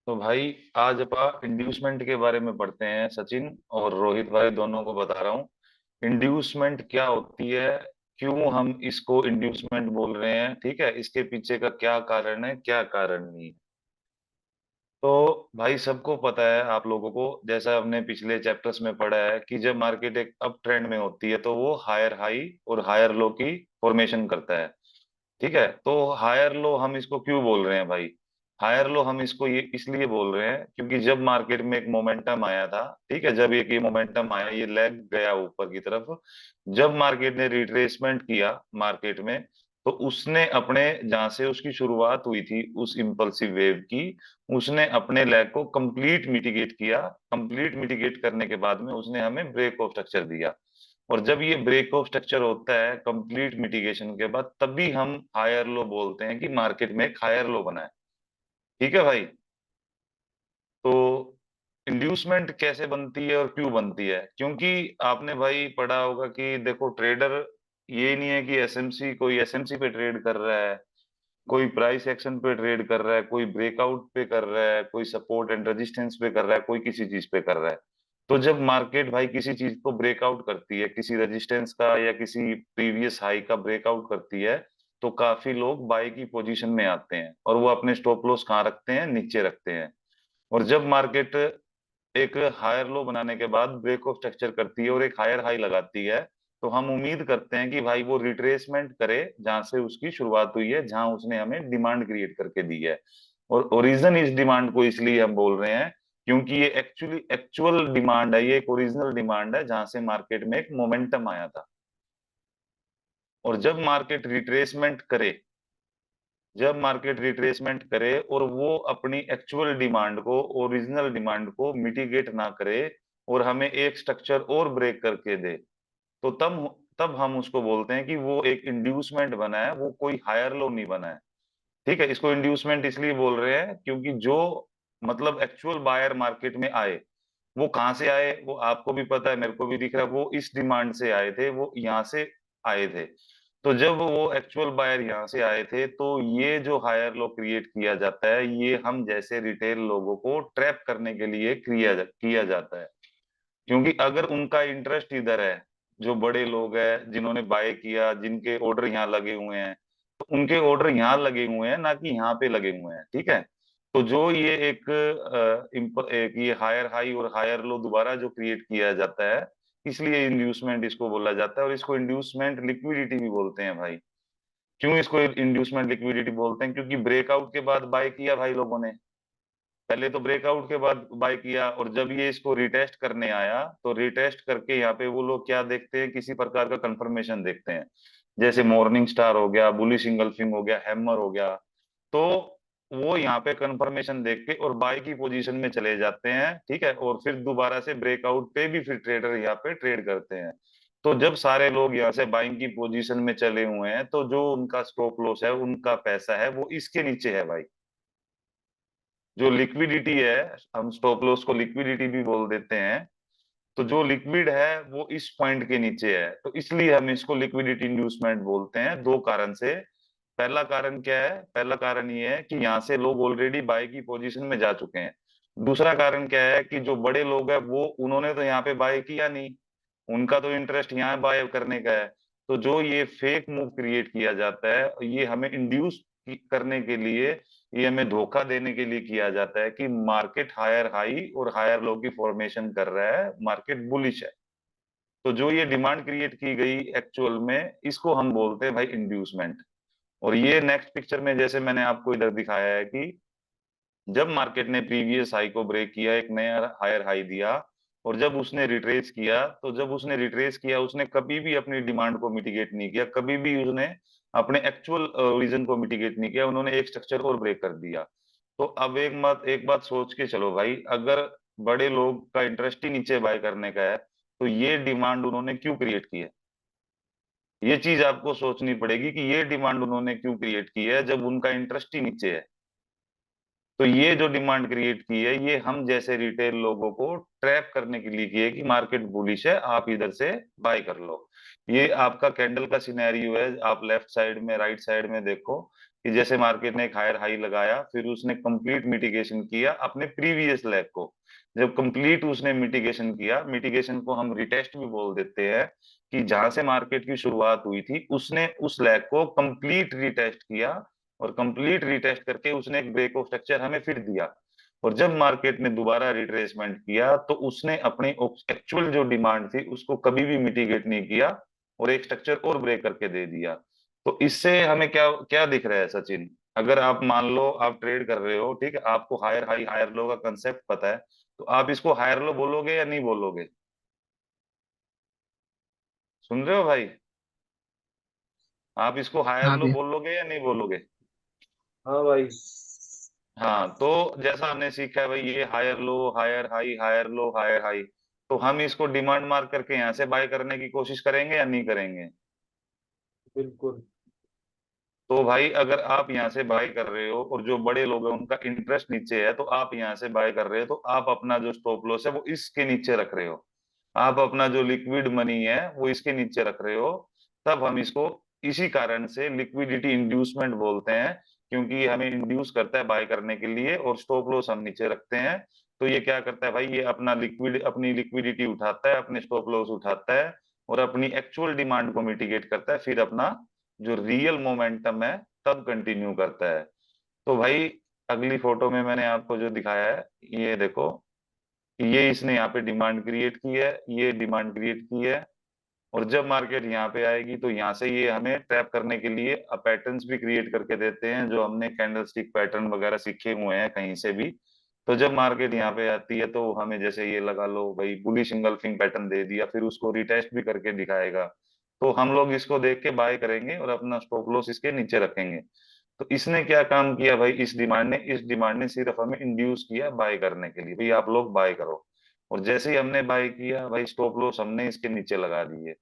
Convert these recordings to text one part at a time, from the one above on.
तो भाई आज अपन इंड्यूसमेंट के बारे में पढ़ते हैं। सचिन और रोहित भाई दोनों को बता रहा हूँ इंड्यूसमेंट क्या होती है, क्यों हम इसको इंड्यूसमेंट बोल रहे हैं, ठीक है, इसके पीछे का क्या कारण है, क्या कारण नहीं है। तो भाई सबको पता है, आप लोगों को, जैसा हमने पिछले चैप्टर्स में पढ़ा है कि जब मार्केट एक अप ट्रेंड में होती है तो वो हायर हाई और हायर लो की फॉर्मेशन करता है। ठीक है, तो हायर लो हम इसको क्यों बोल रहे हैं भाई? हायर लो हम इसको ये इसलिए बोल रहे हैं क्योंकि जब मार्केट में एक मोमेंटम आया था, ठीक है, जब एक ये मोमेंटम आया, ये लेग गया ऊपर की तरफ, जब मार्केट ने रिट्रेसमेंट किया मार्केट में, तो उसने अपने, जहां से उसकी शुरुआत हुई थी उस इम्पल्सिव वेव की, उसने अपने लेग को कंप्लीट मिटिगेट किया। कंप्लीट मिटिगेट करने के बाद में उसने हमें ब्रेक ऑफ स्ट्रक्चर दिया। और जब ये ब्रेक ऑफ स्ट्रक्चर होता है कंप्लीट मिटिगेशन के बाद, तभी हम हायर लो बोलते हैं कि मार्केट में एक हायर लो बना है। ठीक है भाई। तो इंड्यूसमेंट कैसे बनती है और क्यों बनती है? क्योंकि आपने भाई पढ़ा होगा कि देखो ट्रेडर, ये नहीं है कि एसएमसी, कोई एसएमसी पे ट्रेड कर रहा है, कोई प्राइस एक्शन पे ट्रेड कर रहा है, कोई ब्रेकआउट पे कर रहा है, कोई सपोर्ट एंड रेजिस्टेंस पे कर रहा है, कोई किसी चीज पे कर रहा है। तो जब मार्केट भाई किसी चीज को ब्रेकआउट करती है, किसी रेजिस्टेंस का या किसी प्रीवियस हाई का ब्रेकआउट करती है, तो काफी लोग बाई की पोजीशन में आते हैं और वो अपने स्टॉप लॉस कहाँ रखते हैं? नीचे रखते हैं। और जब मार्केट एक हायर लो बनाने के बाद ब्रेक ऑफ स्ट्रक्चर करती है और एक हायर हाई लगाती है, तो हम उम्मीद करते हैं कि भाई वो रिट्रेसमेंट करे जहां से उसकी शुरुआत हुई है, जहां उसने हमें डिमांड क्रिएट करके दी है। और ओरिजिन इस डिमांड को इसलिए हम बोल रहे हैं क्योंकि ये एक्चुअली एक्चुअल डिमांड है, ये एक ओरिजिनल डिमांड है जहां से मार्केट में एक मोमेंटम आया था। और जब मार्केट रिट्रेसमेंट करे, जब मार्केट रिट्रेसमेंट करे और वो अपनी एक्चुअल डिमांड को, ओरिजिनल डिमांड को मिटिगेट ना करे और हमें एक स्ट्रक्चर और ब्रेक करके दे, तो तब तब हम उसको बोलते हैं कि वो एक इंड्यूसमेंट बना है, वो कोई हायर लो नहीं बना है। ठीक है, इसको इंड्यूसमेंट इसलिए बोल रहे हैं क्योंकि जो, मतलब एक्चुअल बायर मार्केट में आए, वो कहाँ से आए वो आपको भी पता है, मेरे को भी दिख रहा है, वो इस डिमांड से आए थे, वो यहाँ से आए थे। तो जब वो एक्चुअल बायर यहाँ से आए थे, तो ये जो हायर लो क्रिएट किया जाता है, ये हम जैसे रिटेल लोगों को ट्रैप करने के लिए किया जाता है। क्योंकि अगर उनका इंटरेस्ट इधर है, जो बड़े लोग हैं जिन्होंने बाय किया, जिनके ऑर्डर यहाँ लगे हुए हैं, तो उनके ऑर्डर यहाँ लगे हुए हैं, ना कि यहाँ पे लगे हुए हैं। ठीक है। तो जो ये एक ये हायर हाई और हायर लो दोबारा जो क्रिएट किया जाता है, इसलिए इंड्यूसमेंट इसको बोला जाता है। और इसको इंड्यूसमेंट लिक्विडिटी भी बोलते हैं भाई। क्यों इसको इंड्यूसमेंट लिक्विडिटी बोलते हैं? क्योंकि ब्रेकआउट के बाद बाय किया भाई लोगों ने, पहले तो ब्रेकआउट के बाद बाय किया, और जब ये इसको रिटेस्ट करने आया, तो रिटेस्ट करके यहाँ पे वो लोग क्या देखते हैं? किसी प्रकार का कंफर्मेशन देखते हैं। जैसे मॉर्निंग स्टार हो गया, बुलिश इंगल्फिंग हो गया, हैमर हो गया। तो वो यहाँ पे कंफर्मेशन देख के और बाय की पोजीशन में चले जाते हैं। ठीक है, और फिर दोबारा से ब्रेकआउट पे भी फिर ट्रेडर यहाँ पे ट्रेड करते हैं। तो जब सारे लोग यहाँ से बाइंग की पोजीशन में चले हुए हैं, तो जो उनका स्टॉप लॉस है, उनका पैसा है, वो इसके नीचे है भाई। जो लिक्विडिटी है, हम स्टॉप लॉस को लिक्विडिटी भी बोल देते हैं। तो जो लिक्विड है वो इस पॉइंट के नीचे है, तो इसलिए हम इसको लिक्विडिटी इंड्यूसमेंट बोलते हैं, दो कारण से। पहला कारण क्या है? पहला कारण ये है कि यहाँ से लोग ऑलरेडी बाय की पोजीशन में जा चुके हैं। दूसरा कारण क्या है कि जो बड़े लोग हैं, वो उन्होंने तो यहाँ पे बाय किया नहीं, उनका तो इंटरेस्ट यहाँ बाय करने का है। तो जो ये फेक मूव क्रिएट किया जाता है, ये हमें इंड्यूस करने के लिए, ये हमें धोखा देने के लिए किया जाता है कि मार्केट हायर हाई और हायर लो की फॉर्मेशन कर रहा है, मार्केट बुलिश है। तो जो ये डिमांड क्रिएट की गई एक्चुअल में, इसको हम बोलते हैं भाई इंड्यूसमेंट। और ये नेक्स्ट पिक्चर में जैसे मैंने आपको इधर दिखाया है कि जब मार्केट ने प्रीवियस हाई को ब्रेक किया, एक नया हायर हाई दिया, और जब उसने रिट्रेस किया, तो जब उसने रिट्रेस किया, उसने कभी भी अपनी डिमांड को मिटिगेट नहीं किया, कभी भी उसने अपने एक्चुअल रीजन को मिटिगेट नहीं किया, उन्होंने एक स्ट्रक्चर और ब्रेक कर दिया। तो अब एक बात सोच के चलो भाई, अगर बड़े लोग का इंटरेस्ट ही नीचे बाय करने का है, तो ये डिमांड उन्होंने क्यों क्रिएट की है? ये चीज आपको सोचनी पड़ेगी कि ये डिमांड उन्होंने क्यों क्रिएट की है जब उनका इंटरेस्ट ही नीचे है। तो ये जो डिमांड क्रिएट की है, ये हम जैसे रिटेल लोगों को ट्रैप करने के लिए की है कि मार्केट बुलिश है, आप इधर से बाय कर लो। ये आपका कैंडल का सिनेरियो है। आप लेफ्ट साइड में, राइट साइड में देखो कि जैसे मार्केट ने एक हायर हाई लगाया, फिर उसने कंप्लीट मिटिगेशन किया अपने प्रीवियस लेग को। जब कंप्लीट उसने मिटिगेशन किया, मिटिगेशन को हम रिटेस्ट भी बोल देते हैं, कि जहां से मार्केट की शुरुआत हुई थी उसने उस लेग को कंप्लीट रिटेस्ट किया, और कंप्लीट रिटेस्ट करके उसने एक ब्रेक ऑफ स्ट्रक्चर हमें फिर दिया। और जब मार्केट ने दोबारा रिट्रेसमेंट किया तो उसने अपनी एक्चुअल जो डिमांड थी उसको कभी भी मिटिगेट नहीं किया, और एक स्ट्रक्चर और ब्रेक करके दे दिया। तो इससे हमें क्या क्या दिख रहा है सचिन? अगर आप मान लो आप ट्रेड कर रहे हो, ठीक है, आपको हायर हाई हायर लो का कंसेप्ट पता है, तो आप इसको हायर लो बोलोगे या नहीं बोलोगे? सुन रहे हो भाई? आप इसको हायर हाँ लो भैया। बोलोगे या नहीं बोलोगे? हाँ भाई। हाँ, तो जैसा हमने सीखा है भाई, ये higher low higher high, higher low higher high, तो हम इसको डिमांड मार्क करके यहाँ से बाय करने की कोशिश करेंगे या नहीं करेंगे? बिल्कुल। तो भाई अगर आप यहाँ से बाय कर रहे हो और जो बड़े लोग हैं उनका इंटरेस्ट नीचे है, तो आप यहाँ से बाय कर रहे हो, तो आप अपना जो स्टॉप लॉस है वो इसके नीचे रख रहे हो, आप अपना जो लिक्विड मनी है वो इसके नीचे रख रहे हो। तब हम इसको इसी कारण से लिक्विडिटी इंड्यूसमेंट बोलते हैं, क्योंकि ये हमें इंड्यूस करता है बाय करने के लिए, और स्टॉप लॉस हम नीचे रखते हैं। तो ये क्या करता है भाई, ये अपनी लिक्विडिटी उठाता है, अपने स्टॉप लॉस उठाता है, और अपनी एक्चुअल डिमांड को मिटिगेट करता है, फिर अपना जो रियल मोमेंटम है तब कंटिन्यू करता है। तो भाई अगली फोटो में मैंने आपको जो दिखाया है, ये देखो कि ये इसने यहाँ पे डिमांड क्रिएट की है, ये डिमांड क्रिएट की है, और जब मार्केट यहाँ पे आएगी तो यहाँ से ये हमें ट्रैप करने के लिए पैटर्न्स भी क्रिएट करके देते हैं, जो हमने कैंडलस्टिक पैटर्न वगैरह सीखे हुए हैं कहीं से भी। तो जब मार्केट यहाँ पे आती है तो हमें जैसे ये लगा लो भाई बुलिश इंगल्फिंग पैटर्न दे दिया, फिर उसको रिटेस्ट भी करके दिखाएगा, तो हम लोग इसको देख के बाय करेंगे और अपना स्टॉप लॉस इसके नीचे रखेंगे। तो इसने क्या काम किया भाई, इस डिमांड ने सिर्फ हमें इंड्यूस किया बाय करने के लिए, भाई आप लोग बाय करो। और जैसे ही हमने बाय किया भाई, स्टॉप लॉस हमने इसके नीचे लगा दिए।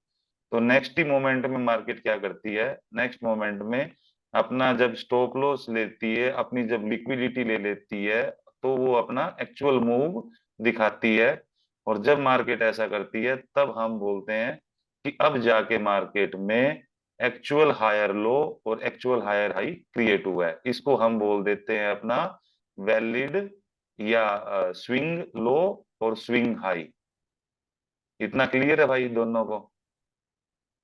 तो नेक्स्ट ही मोमेंट में मार्केट क्या करती है, नेक्स्ट मोमेंट में अपना जब स्टॉप लॉस लेती है, अपनी जब लिक्विडिटी ले लेती है, तो वो अपना एक्चुअल मूव दिखाती है। और जब मार्केट ऐसा करती है तब हम बोलते हैं कि अब जाके मार्केट में एक्चुअल हायर लो और एक्चुअल हायर हाई क्रिएट हुआ है। इसको हम बोल देते हैं अपना वैलिड या स्विंग लो और स्विंग हाई। इतना क्लियर है भाई दोनों को?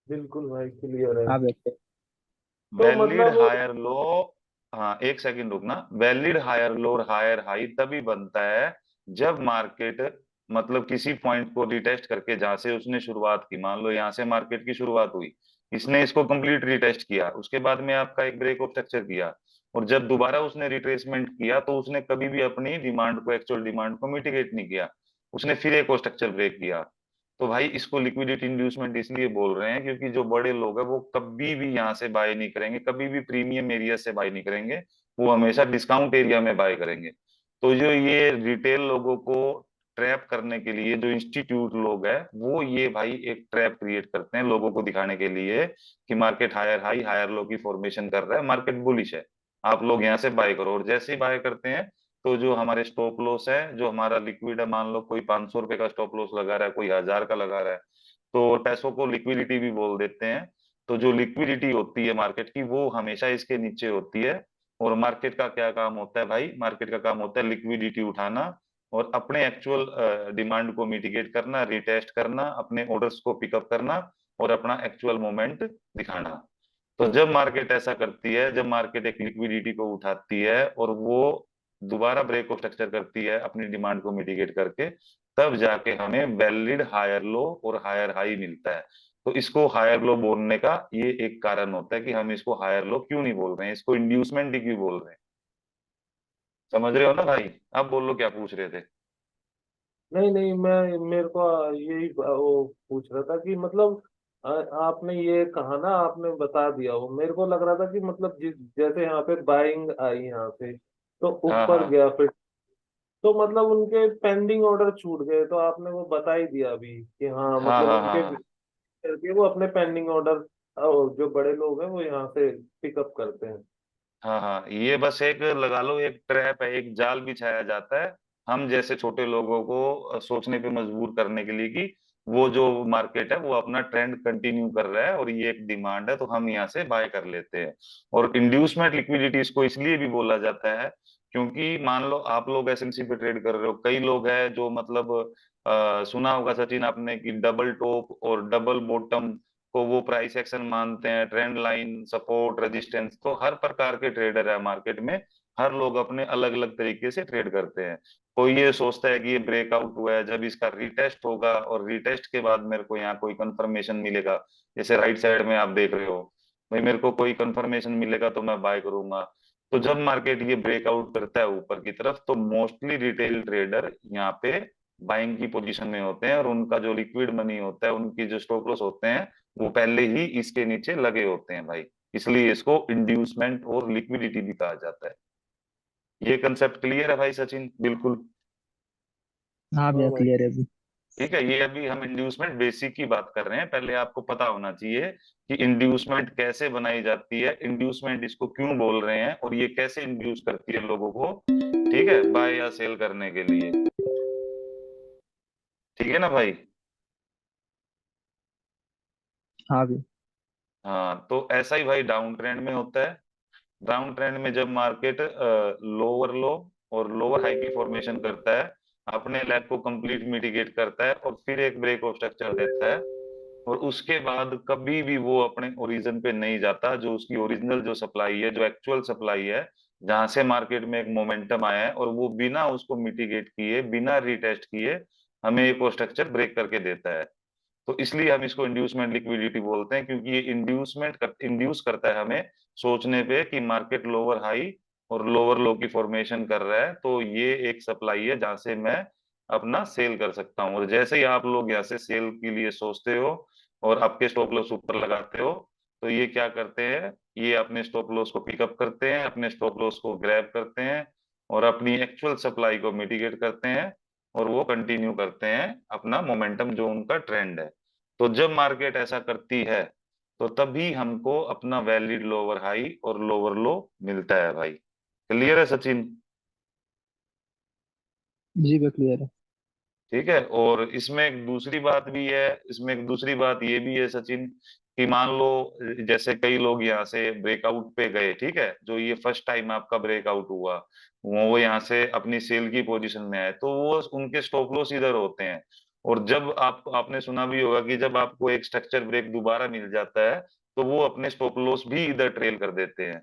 बिल्कुल भाई क्लियर है। हाँ भैया। तो वैलिड मतलब हायर लो, हाँ एक सेकंड रुकना, वैलिड हायर लो और हायर हाई तभी बनता है जब मार्केट मतलब किसी पॉइंट को रिटेस्ट करके, जहां से उसने शुरुआत की, मान लो यहाँ से मार्केट की शुरुआत हुई, इसने इसको कंप्लीट रिटेस्ट किया, उसके बाद में आपका एक ब्रेक ऑफ स्ट्रक्चर किया, और जब दोबारा उसने रिट्रेसमेंट किया तो उसने कभी भी अपनी डिमांड को, एक्चुअल डिमांड को मिटिगेट नहीं किया, उसने फिर एक और स्ट्रक्चर ब्रेक किया। तो भाई इसको लिक्विडिटी इंड्यूसमेंट इसलिए बोल रहे हैं क्योंकि जो बड़े लोग हैं वो कभी भी यहाँ से बाय नहीं करेंगे, कभी भी प्रीमियम एरिया से बाय नहीं करेंगे, वो हमेशा डिस्काउंट एरिया में बाय करेंगे। तो जो ये रिटेल लोगों को ट्रैप करने के लिए जो इंस्टीट्यूट लोग हैं, वो ये भाई एक ट्रैप क्रिएट करते हैं लोगों को दिखाने के लिए कि market higher high higher low की फॉर्मेशन कर रहा है, मार्केट बुलिश है, आप लोग यहाँ से बाय करो। और जैसे ही बाय करते हैं तो जो हमारे स्टॉप लॉस है, जो हमारा लिक्विड है, मान लो कोई 500 रुपए का स्टॉप लॉस लगा रहा है, कोई 1000 का लगा रहा है, तो पैसों को लिक्विडिटी भी बोल देते हैं। तो जो लिक्विडिटी होती है मार्केट की वो हमेशा इसके नीचे होती है। और मार्केट का क्या काम होता है भाई, मार्केट का काम होता है लिक्विडिटी उठाना और अपने एक्चुअल डिमांड को मिटिगेट करना, रिटेस्ट करना, अपने ऑर्डर्स को पिकअप करना, और अपना एक्चुअल मोमेंट दिखाना। तो जब मार्केट ऐसा करती है, जब मार्केट एक लिक्विडिटी को उठाती है और वो दोबारा ब्रेक ऑफ स्ट्रक्चर करती है अपनी डिमांड को मिटिगेट करके, तब जाके हमें वैलिड हायर लो और हायर हाई मिलता है। तो इसको हायर लो बोलने का ये एक कारण होता है कि हम इसको हायर लो क्यों नहीं बोल रहे हैं, इसको इंड्यूसमेंट ही क्यों बोल रहे हैं। समझ रहे हो ना भाई? आप बोलो क्या पूछ रहे थे? नहीं नहीं, मैं मेरे को यही वो पूछ रहा था कि मतलब आपने ये कहा ना, आपने बता दिया, वो मेरे को लग रहा था कि मतलब जिस जैसे यहाँ पे बाइंग आई यहाँ से तो हाँ ऊपर हाँ गया, फिर तो मतलब उनके पेंडिंग ऑर्डर छूट गए, तो आपने वो बता ही दिया अभी कि हाँ हाँ मतलब हाँ हाँ उनके हाँ करके वो अपने पेंडिंग ऑर्डर जो बड़े लोग हैं वो यहाँ से पिकअप करते हैं। हाँ हाँ, ये बस एक लगा लो एक ट्रैप है, एक जाल बिछाया जाता है हम जैसे छोटे लोगों को सोचने पे मजबूर करने के लिए कि वो जो मार्केट है वो अपना ट्रेंड कंटिन्यू कर रहा है और ये एक डिमांड है, तो हम यहाँ से बाय कर लेते हैं। और इंड्यूसमेंट लिक्विडिटी इसको इसलिए भी बोला जाता है क्योंकि मान लो आप लोग एसएनसी पे ट्रेड कर रहे हो, कई लोग हैं जो मतलब सुना होगा सचिन आपने कि डबल टॉप और डबल बॉटम को वो प्राइस एक्शन मानते हैं, ट्रेंड लाइन, सपोर्ट, रेजिस्टेंस। तो हर प्रकार के ट्रेडर है मार्केट में, हर लोग अपने अलग अलग तरीके से ट्रेड करते हैं। कोई ये सोचता है कि ये ब्रेकआउट हुआ है, जब इसका रीटेस्ट होगा और रीटेस्ट के बाद मेरे को यहाँ कोई कंफर्मेशन मिलेगा, जैसे राइट साइड में आप देख रहे हो, भाई मेरे को कोई कंफर्मेशन मिलेगा तो मैं बाय करूंगा। तो जब मार्केट ये ब्रेकआउट करता है ऊपर की तरफ, तो मोस्टली रिटेल ट्रेडर यहाँ पे बाइंग की पोजीशन में होते हैं, और उनका जो लिक्विड मनी होता है, उनकी जो स्टॉप लॉस होते हैं, वो पहले ही इसके नीचे लगे होते हैं भाई। इसलिए इसको इंड्यूसमेंट और लिक्विडिटी भी कहा जाता है। ये कंसेप्ट क्लियर है भाई सचिन? बिल्कुल। हाँ हाँ भैया भाई। क्लियर है अभी। ठीक है, ये अभी हम इंड्यूसमेंट बेसिक की बात कर रहे हैं, पहले आपको पता होना चाहिए कि इंड्यूसमेंट कैसे बनाई जाती है, इंड्यूसमेंट इसको क्यों बोल रहे हैं, और ये कैसे इंड्यूस करती है लोगों को, ठीक है, बाय या सेल करने के लिए। ठीक है ना भाई? हाँ भैया। हाँ, तो ऐसा ही भाई डाउन ट्रेंड में होता है। डाउन ट्रेंड में जब मार्केट लोअर लो और लोअर हाई की फॉर्मेशन करता है, अपने लैग को कंप्लीट मिटिगेट करता है और फिर एक ब्रेक ऑफ स्ट्रक्चर देता है, और उसके बाद कभी भी वो अपने ओरिजिन पे नहीं जाता, जो उसकी ओरिजिनल जो सप्लाई है, जो एक्चुअल सप्लाई है, जहां से मार्केट में एक मोमेंटम आया है, और वो बिना उसको मिटिगेट किए, बिना रीटेस्ट किए, हमें एक और स्ट्रक्चर ब्रेक करके देता है। तो इसलिए हम इसको इंड्यूसमेंट लिक्विडिटी बोलते हैं, क्योंकि ये इंड्यूस करता है हमें सोचने पे कि मार्केट लोअर हाई और लोअर लो की फॉर्मेशन कर रहा है, तो ये एक सप्लाई है जहां से मैं अपना सेल कर सकता हूँ। और जैसे ही आप लोग यहाँ से सेल के लिए सोचते हो और आपके स्टॉप लॉस ऊपर लगाते हो, तो ये क्या करते हैं, ये अपने स्टॉप लॉस को पिकअप करते हैं, अपने स्टॉप लॉस को ग्रैब करते हैं, और अपनी एक्चुअल सप्लाई को मिटिगेट करते हैं, और वो कंटिन्यू करते हैं अपना मोमेंटम, जो उनका ट्रेंड है। तो जब मार्केट ऐसा करती है, तो तभी हमको अपना वैलिड लोअर हाई और लोअर लो मिलता है भाई। क्लियर है सचिन? जी भैया क्लियर है। ठीक है। और इसमें एक दूसरी बात भी है, इसमें एक दूसरी बात ये भी है सचिन, कि मान लो जैसे कई लोग यहाँ से ब्रेकआउट पे गए, ठीक है, जो ये फर्स्ट टाइम आपका ब्रेकआउट हुआ, वो यहाँ से अपनी सेल की पोजीशन में आए, तो वो उनके स्टॉप लॉस इधर होते हैं। और जब आपने सुना भी होगा कि जब आपको एक स्ट्रक्चर ब्रेक दोबारा मिल जाता है, तो वो अपने स्टॉप लॉस भी इधर ट्रेल कर देते हैं।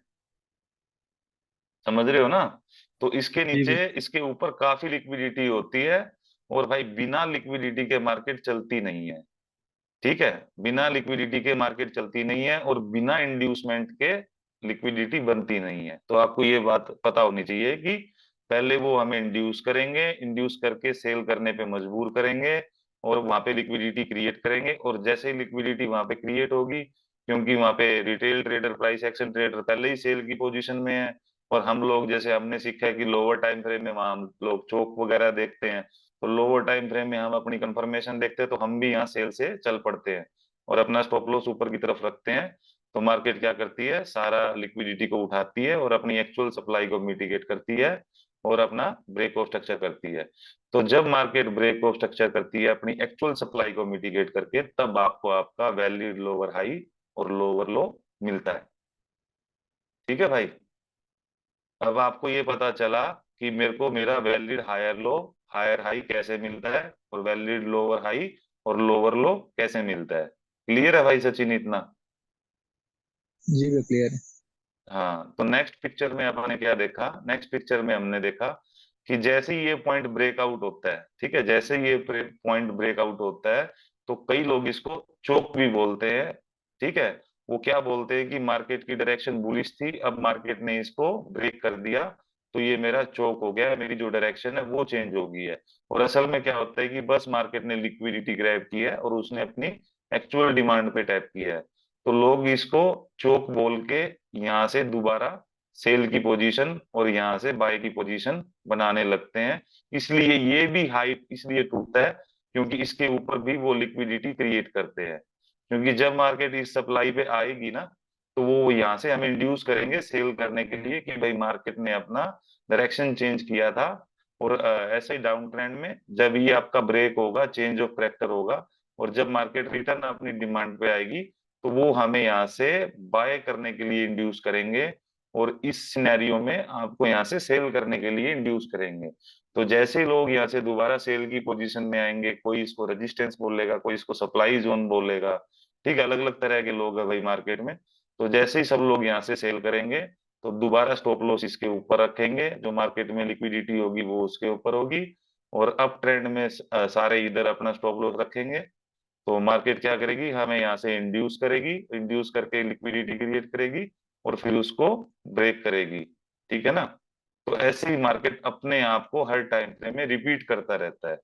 समझ रहे हो ना? तो इसके जी नीचे, भैया। इसके ऊपर काफी लिक्विडिटी होती है, और भाई बिना लिक्विडिटी के मार्केट चलती नहीं है। ठीक है, बिना लिक्विडिटी के मार्केट चलती नहीं है, और बिना इंड्यूसमेंट के लिक्विडिटी बनती नहीं है। तो आपको ये बात पता होनी चाहिए कि पहले वो हमें इंड्यूस करेंगे, इंड्यूस करके सेल करने पे मजबूर करेंगे, और वहां पे लिक्विडिटी क्रिएट करेंगे, और जैसे ही लिक्विडिटी वहां पे क्रिएट होगी, क्योंकि वहां पे retail trader, price action trader पहले ही सेल की पोजीशन में है, और हम लोग जैसे हमने सीखा है कि लोअर टाइम फ्रेम में वहां हम लोग चोक वगैरह देखते हैं, तो लोअर टाइम फ्रेम में हम अपनी कंफर्मेशन देखते हैं, तो हम भी यहाँ सेल से चल पड़ते हैं और अपना स्टॉप लॉस ऊपर की तरफ रखते हैं। तो मार्केट क्या करती है, सारा लिक्विडिटी को उठाती है और अपनी एक्चुअल सप्लाई को मिटिगेट करती है, और अपना ब्रेक ऑफ स्ट्रक्चर करती है। तो जब मार्केट ब्रेक ऑफ स्ट्रक्चर करती है अपनी एक्चुअल सप्लाई को मिटिगेट करके, तब आपको आपका वैलिड लोअर हाई और लोअर लो मिलता है। ठीक है भाई? अब आपको ये पता चला कि मेरे को मेरा valid higher low, higher high कैसे मिलता है, और वैलिड लोअर हाई और लोअर लो कैसे मिलता है। क्लियर है भाई सचिन इतना? जी भैया क्लियर है। हाँ, तो नेक्स्ट पिक्चर में आपने क्या देखा, नेक्स्ट पिक्चर में हमने देखा कि जैसे ही ये पॉइंट ब्रेकआउट होता है, ठीक है, जैसे ही ये पॉइंट ब्रेकआउट होता है, तो कई लोग इसको चोक भी बोलते हैं। ठीक है, वो क्या बोलते हैं कि मार्केट की डायरेक्शन बुलिश थी, अब मार्केट ने इसको ब्रेक कर दिया, तो ये मेरा चोक हो गया, मेरी जो डायरेक्शन है वो चेंज हो गई है। और असल में क्या होता है कि बस मार्केट ने लिक्विडिटी ग्रैब की है और उसने अपनी एक्चुअल डिमांड पे टैप किया है, तो लोग इसको चोक बोल के यहाँ से दोबारा सेल की पोजीशन और यहाँ से बाय की पोजीशन बनाने लगते हैं। इसलिए ये भी हाइप इसलिए टूटता है क्योंकि इसके ऊपर भी वो लिक्विडिटी क्रिएट करते हैं, क्योंकि जब मार्केट इस सप्लाई पे आएगी ना, तो वो यहाँ से हमें इंड्यूस करेंगे सेल करने के लिए कि भाई मार्केट ने अपना डायरेक्शन चेंज किया था। और ऐसे ही डाउन ट्रेंड में जब ये आपका ब्रेक होगा, चेंज ऑफ करेक्टर होगा, और जब मार्केट रिटर्न अपनी डिमांड पे आएगी तो वो हमें यहाँ से बाय करने के लिए इंड्यूस करेंगे, और इस सिनेरियो में आपको यहाँ से सेल करने के लिए इंड्यूस करेंगे। तो जैसे ही लोग यहाँ से दोबारा सेल की पोजीशन में आएंगे, कोई इसको रेजिस्टेंस बोलेगा, कोई इसको सप्लाई जोन बोलेगा, ठीक है, अलग अलग तरह के लोग हैं भाई मार्केट में। तो जैसे ही सब लोग यहाँ से सेल करेंगे तो दोबारा स्टॉप लॉस इसके ऊपर रखेंगे, जो मार्केट में लिक्विडिटी होगी वो उसके ऊपर होगी, और अप ट्रेंड में सारे इधर अपना स्टॉप लॉस रखेंगे। तो मार्केट क्या करेगी, हमें यहाँ से इंड्यूस करेगी, इंड्यूस करके लिक्विडिटी क्रिएट करेगी, और फिर उसको ब्रेक करेगी, ठीक है ना। तो ऐसे ही मार्केट अपने आप को हर टाइम फ्रेम में रिपीट करता रहता है।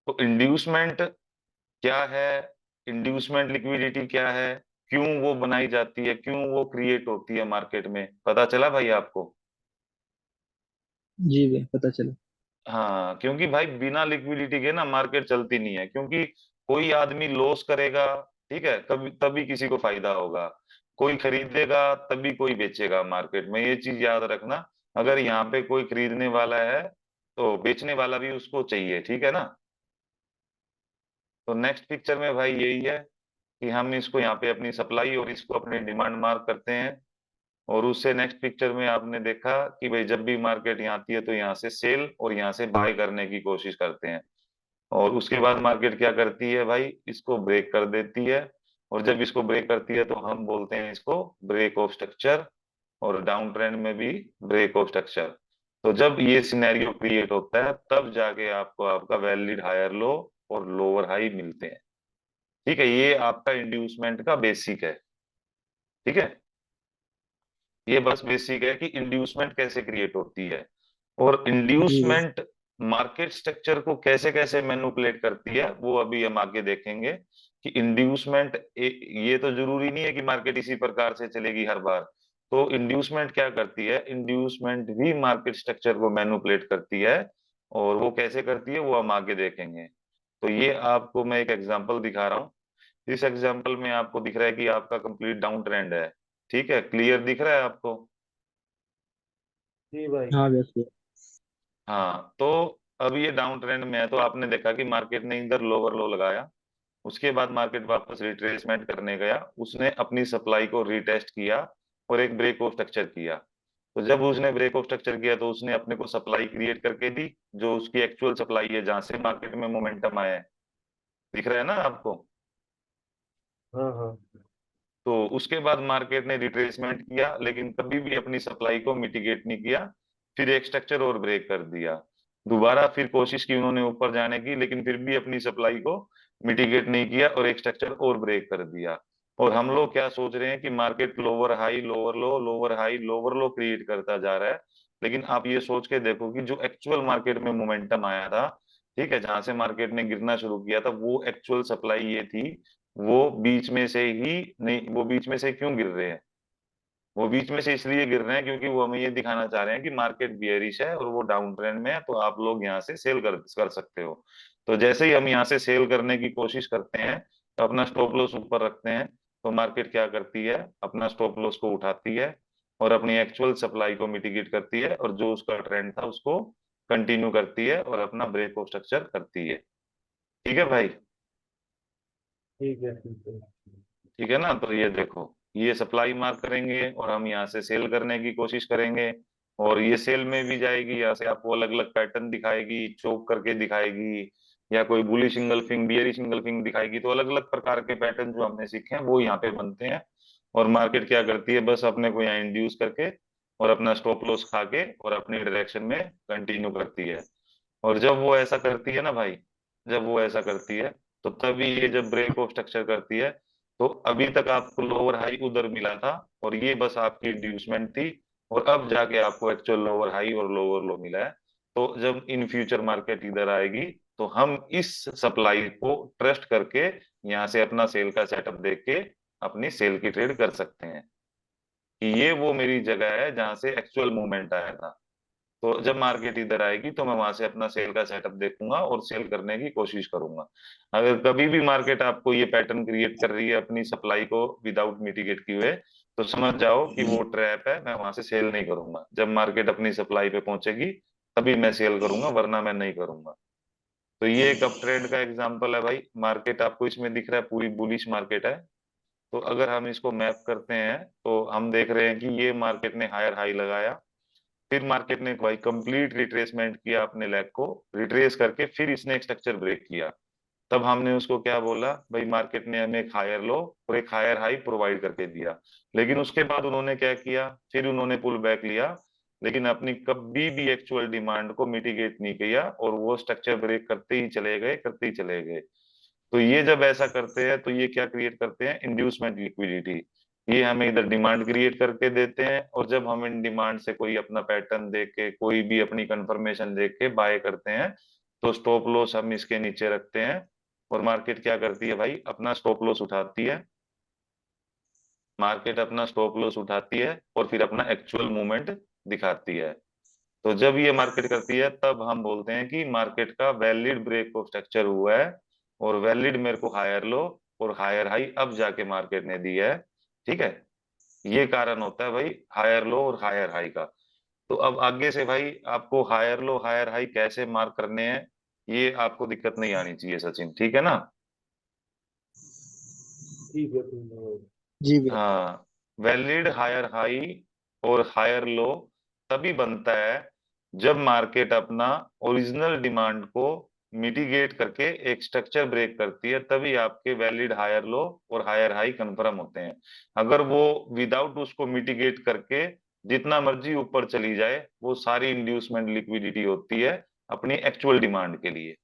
तो इंड्यूसमेंट क्या है, इंड्यूसमेंट लिक्विडिटी क्या है, क्यों वो बनाई जाती है, क्यों वो क्रिएट होती है मार्केट में, पता चला भाई आपको? जी भैया पता चला। हाँ, क्योंकि भाई बिना लिक्विडिटी के ना मार्केट चलती नहीं है, क्योंकि कोई आदमी लॉस करेगा, ठीक है, कभी तभी किसी को फायदा होगा, कोई खरीदेगा तभी कोई बेचेगा मार्केट में, ये चीज याद रखना। अगर यहाँ पे कोई खरीदने वाला है तो बेचने वाला भी उसको चाहिए, ठीक है ना। तो नेक्स्ट पिक्चर में भाई यही है कि हम इसको यहाँ पे अपनी सप्लाई और इसको अपनी डिमांड मार्क करते हैं। और उससे नेक्स्ट पिक्चर में आपने देखा कि भाई जब भी मार्केट यहाँ आती है तो यहाँ से सेल और यहाँ से बाय करने की कोशिश करते हैं, और उसके बाद मार्केट क्या करती है भाई, इसको ब्रेक कर देती है। और जब इसको ब्रेक करती है तो हम बोलते हैं इसको ब्रेक ऑफ स्ट्रक्चर, और डाउन ट्रेंड में भी ब्रेक ऑफ स्ट्रक्चर। तो जब ये सिनेरियो क्रिएट होता है तब जाके आपको आपका वैलिड हायर लो और लोअर हाई मिलते हैं, ठीक है। ये आपका इंड्यूसमेंट का बेसिक है, ठीक है। ये बस बेसिक है कि इंड्यूसमेंट कैसे क्रिएट होती है, और जी भैया। इंड्यूसमेंट मार्केट स्ट्रक्चर को कैसे कैसे मैनिपुलेट करती है वो अभी हम आगे देखेंगे। कि इंड्यूसमेंट, ये तो जरूरी नहीं है कि मार्केट इसी प्रकार से चलेगी हर बार। तो इंड्यूसमेंट क्या करती है, इंड्यूसमेंट भी मार्केट स्ट्रक्चर को मैनिपुलेट करती है, और वो कैसे करती है वो हम आगे देखेंगे। तो ये आपको मैं एक एग्जांपल दिखा रहा हूँ। इस एग्जांपल में आपको दिख रहा है कि आपका कंप्लीट डाउन ट्रेंड है, ठीक है, क्लियर दिख रहा है आपको? जी भाई। हाँ भैया clear। हाँ, तो अब ये डाउन ट्रेंड में है, तो आपने देखा कि मार्केट ने इधर लोअर लो लगाया, उसके बाद मार्केट वापस रिट्रेसमेंट करने गया, उसने अपनी सप्लाई को रीटेस्ट किया और एक ब्रेक ऑफ स्ट्रक्चर किया। तो जब उसने ब्रेक ऑफ स्ट्रक्चर किया तो उसने अपने को सप्लाई क्रिएट करके दी, जो उसकी एक्चुअल सप्लाई है, जहां से मार्केट में मोमेंटम आया है, दिख रहा है ना आपको। हाँ हाँ। तो उसके बाद मार्केट ने रिट्रेसमेंट किया, लेकिन कभी भी अपनी सप्लाई को मिटिगेट नहीं किया, फिर एक स्ट्रक्चर और ब्रेक कर दिया। दोबारा फिर कोशिश की उन्होंने ऊपर जाने की, लेकिन फिर भी अपनी सप्लाई को मिटिगेट नहीं किया और एक स्ट्रक्चर और ब्रेक कर दिया। और हम लोग क्या सोच रहे हैं कि मार्केट लोअर हाई लोअर लो लोअर हाई लोअर लो क्रिएट करता जा रहा है, लेकिन आप ये सोच के देखो कि जो एक्चुअल मार्केट में मोमेंटम आया था, ठीक है, जहां से मार्केट ने गिरना शुरू किया था, वो एक्चुअल सप्लाई ये थी, वो बीच में से ही नहीं, वो बीच में से क्यों गिर रहे हैं, वो बीच में से इसलिए गिर रहे हैं क्योंकि वो हमें ये दिखाना चाह रहे हैं कि मार्केट बियरिश है और वो डाउन ट्रेंड में है, तो आप लोग यहाँ से सेल कर सकते हो। तो जैसे ही हम यहाँ से सेल करने की कोशिश करते हैं, तो अपना स्टॉप लॉस ऊपर रखते हैं, तो मार्केट क्या करती है, अपना स्टॉप लॉस को उठाती है और अपनी एक्चुअल सप्लाई को मिटिगेट करती है, और जो उसका ट्रेंड था उसको कंटिन्यू करती है और अपना ब्रेक ऑफ स्ट्रक्चर करती है, ठीक है भाई। ठीक है ठीक है। ठीक है ना। तो ये देखो, ये सप्लाई मार्क करेंगे और हम यहाँ से सेल करने की कोशिश करेंगे, और ये सेल में भी जाएगी, यहाँ से आपको अलग अलग पैटर्न दिखाएगी, चोक करके दिखाएगी, या कोई बुली सिंगल फिंग बियरी सिंगल फिंग दिखाएगी। तो अलग अलग प्रकार के पैटर्न जो हमने सीखे हैं वो यहाँ पे बनते हैं। और मार्केट क्या करती है, बस अपने को यहाँ इंड्यूस करके और अपना स्टॉप लॉस खा के और अपनी डायरेक्शन में कंटिन्यू करती है। और जब वो ऐसा करती है ना भाई, जब वो ऐसा करती है तो तभी ये जब ब्रेक ऑफ स्ट्रक्चर करती है, तो अभी तक आपको लोअर हाई उधर मिला था और ये बस आपकी इंड्यूसमेंट थी, और अब जाके आपको एक्चुअल लोअर हाई और लोअर लो मिला है। तो जब इन फ्यूचर मार्केट इधर आएगी तो हम इस सप्लाई को ट्रस्ट करके यहाँ से अपना सेल का सेटअप देख के अपनी सेल की ट्रेड कर सकते हैं, कि ये वो मेरी जगह है जहां से एक्चुअल मूवमेंट आया था। तो जब मार्केट इधर आएगी तो मैं वहां से अपना सेल का सेटअप देखूंगा और सेल करने की कोशिश करूंगा। अगर कभी भी मार्केट आपको ये पैटर्न क्रिएट कर रही है अपनी सप्लाई को विदाउट मिटिगेट किए हुए, तो समझ जाओ कि वो ट्रैप है, मैं वहां से सेल नहीं करूंगा। जब मार्केट अपनी सप्लाई पे पहुंचेगी तभी मैं सेल करूंगा, वरना मैं नहीं करूंगा। तो ये एक अप ट्रेंड का एग्जांपल है भाई। मार्केट आपको इसमें दिख रहा है, पूरी बुलिश मार्केट है। तो अगर हम इसको मैप करते हैं तो हम देख रहे हैं कि ये मार्केट ने हायर हाई लगाया, फिर मार्केट ने भाई कंप्लीट रिट्रेसमेंट किया, अपने लेग को रिट्रेस करके फिर इसने एक स्ट्रक्चर ब्रेक किया। तब हमने उसको क्या बोला भाई, मार्केट ने हमें एक हायर लो और एक हायर हाई प्रोवाइड करके दिया। लेकिन उसके बाद उन्होंने क्या किया, फिर उन्होंने पुल बैक लिया, लेकिन अपनी कभी भी एक्चुअल डिमांड को मिटिगेट नहीं किया और वो स्ट्रक्चर ब्रेक करते ही चले गए, करते ही चले गए। तो ये जब ऐसा करते हैं तो ये क्या क्रिएट करते हैं, इंड्यूसमेंट लिक्विडिटी। ये हमें इधर डिमांड क्रिएट करके देते हैं, और जब हम इन डिमांड से कोई अपना पैटर्न देख के, कोई भी अपनी कंफर्मेशन देख के बाय करते हैं, तो स्टॉप लॉस हम इसके नीचे रखते हैं। और मार्केट क्या करती है भाई, अपना स्टॉप लॉस उठाती है। मार्केट अपना स्टॉप लॉस उठाती है और फिर अपना एक्चुअल मूवमेंट दिखाती है। तो जब ये मार्केट करती है तब हम बोलते हैं कि मार्केट का वैलिड ब्रेक ऑफ स्ट्रक्चर हुआ है, और वैलिड मेरे को हायर लो और हायर हाई अब जाके मार्केट ने दी है। ठीक है, ये कारण होता है भाई हायर लो और हायर हाई का। तो अब आगे से भाई आपको हायर लो हायर हाई कैसे मार्क करने हैं, ये आपको दिक्कत नहीं आनी चाहिए सचिन, ठीक है ना। ठीक है ठीक है। जी भैया। हाँ, वैलिड हायर हाई और हायर लो तभी बनता है जब मार्केट अपना ओरिजिनल डिमांड को मिटिगेट करके एक स्ट्रक्चर ब्रेक करती है, तभी आपके वैलिड हायर लो और हायर हाई कंफर्म होते हैं। अगर वो विदाउट उसको मिटिगेट करके जितना मर्जी ऊपर चली जाए, वो सारी इंड्यूसमेंट लिक्विडिटी होती है अपनी एक्चुअल डिमांड के लिए,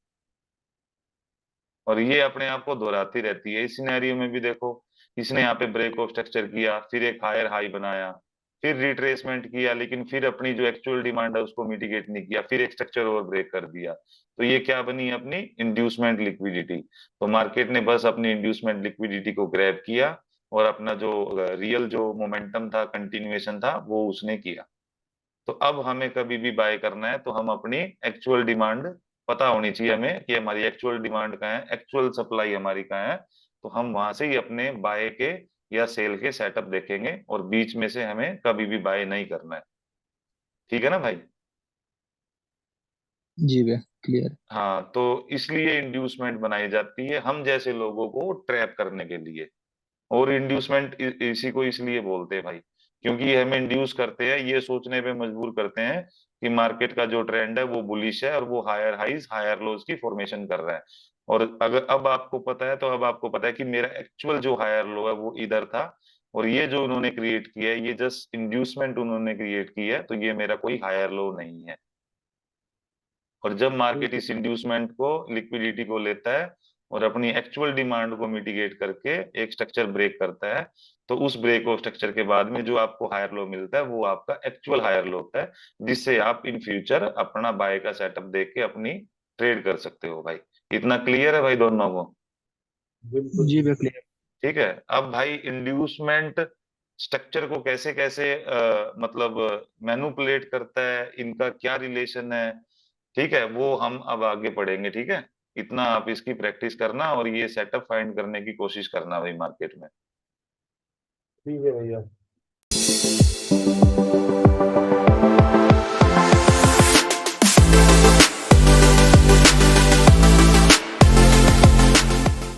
और ये अपने आप को दोहराती रहती है। इस सिनेरियो में भी देखो, इसने यहाँ पे ब्रेक ऑफ स्ट्रक्चर किया, फिर एक हायर हाई बनाया, फिर रिट्रेसमेंट किया, लेकिन फिर अपनी जो एक्चुअल डिमांड है उसको मिटिगेट नहीं किया, फिर एक स्ट्रक्चर और ब्रेक कर दिया। तो ये क्या बनी, अपनी इंड्यूसमेंट लिक्विडिटी। तो मार्केट ने बस अपनी इंड्यूसमेंट लिक्विडिटी को ग्रैब किया, और अपना जो रियल जो मोमेंटम था, कंटिन्यूएशन था, वो उसने किया। तो अब हमें कभी भी बाय करना है तो हम अपनी एक्चुअल डिमांड पता होनी चाहिए हमें कि हमारी एक्चुअल डिमांड कहाँ है, एक्चुअल सप्लाई हमारी कहाँ है। तो हम वहां से ही अपने बाय के या सेल के सेटअप देखेंगे, और बीच में से हमें कभी भी बाय नहीं करना है। ठीक है ना भाई। जी भैया क्लियर। हाँ, तो इसलिए इंड्यूसमेंट बनाई जाती है हम जैसे लोगों को ट्रैप करने के लिए। और इंड्यूसमेंट इसी को इसलिए बोलते हैं भाई, क्योंकि ये हमें इंड्यूस करते हैं, ये सोचने पे मजबूर करते हैं कि मार्केट का जो ट्रेंड है वो बुलिश है, और वो हायर हाइज हायर लोज की फॉर्मेशन कर रहा है। और अगर अब आपको पता है, तो अब आपको पता है कि मेरा एक्चुअल जो हायर लो है वो इधर था, और ये जो उन्होंने क्रिएट किया है, ये जस्ट इंड्यूसमेंट उन्होंने क्रिएट की है, तो ये मेरा कोई हायर लो नहीं है। और जब मार्केट ठीक है इस इंड्यूसमेंट को, लिक्विडिटी को लेता है और अपनी एक्चुअल डिमांड को मिटिगेट करके एक स्ट्रक्चर ब्रेक करता है, तो उस ब्रेक ऑफ स्ट्रक्चर के बाद में जो आपको हायर लो मिलता है वो आपका एक्चुअल हायर लो होता है, जिससे आप इन फ्यूचर अपना बाय का सेटअप देख के अपनी ट्रेड कर सकते हो भाई। इतना क्लियर है भाई दोनों को। बिल्कुल। जी भैया क्लियर। ठीक है, अब भाई इंड्यूसमेंट स्ट्रक्चर को कैसे कैसे मतलब मैनुपुलेट करता है, इनका क्या रिलेशन है, ठीक है, वो हम अब आगे पढ़ेंगे। ठीक है, इतना आप इसकी प्रैक्टिस करना और ये सेटअप फाइंड करने की कोशिश करना भाई मार्केट में। ठीक है भैया।